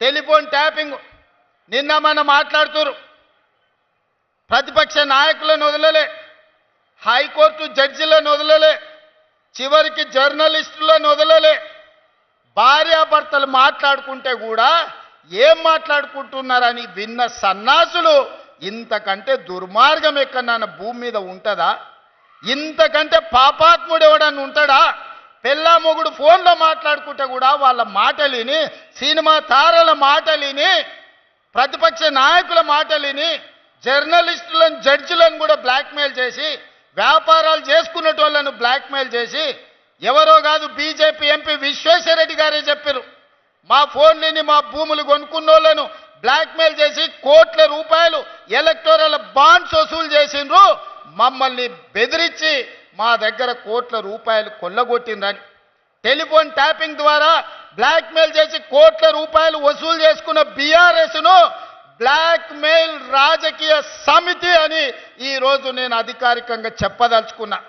Telephone tapping నిన్న మనం మాట్లాడుతురు. ప్రతిపక్ష నాయకులను వదలలే, హైకోర్టు జడ్జిలను వదలలే, చివరికి జర్నలిస్టులను వదలలే. భార్యాభర్తలు మాట్లాడుకుంటే కూడా ఏం మాట్లాడుకుంటున్నారని విన్న సన్నాసులు ఇంతకంటే దుర్మార్గం ఎక్కడన్నా భూమి మీద ఉంటుందా? ఇంతకంటే పాపాత్ముడు ఎవడన్నా ఉంటాడా? పెళ్ళా మొగుడు ఫోన్లో మాట్లాడుకుంటే కూడా వాళ్ళ మాటలిని, సినిమా తారల మాటలిని, ప్రతిపక్ష నాయకుల మాటలిని, జర్నలిస్టులను జడ్జిలను కూడా బ్లాక్మెయిల్ చేసి, వ్యాపారాలు చేసుకునేటోళ్లను బ్లాక్మెయిల్ చేసి, ఎవరో కాదు బీజేపీ ఎంపీ విశ్వేశ్వరరెడ్డి గారే చెప్పారు, మా ఫోన్లని మా భూములు కొనుక్కున్నోళ్లను బ్లాక్మెయిల్ చేసి కోట్ల రూపాయలు ఎలక్టోరల్ బాండ్స్ వసూలు చేసిండ్రు, మమ్మల్ని బెదిరించి మా దగ్గర కోట్ల రూపాయలు కొల్లగొట్టిండ్రని. టెలిఫోన్ ట్యాపింగ్ ద్వారా బ్లాక్మెయిల్ చేసి కోట్ల రూపాయలు వసూలు చేసుకున్న బీఆర్ఎస్ను బ్లాక్మెయిల్ రాజకీయ సమితి అని ఈరోజు నేను అధికారికంగా చెప్పదలుచుకున్నా.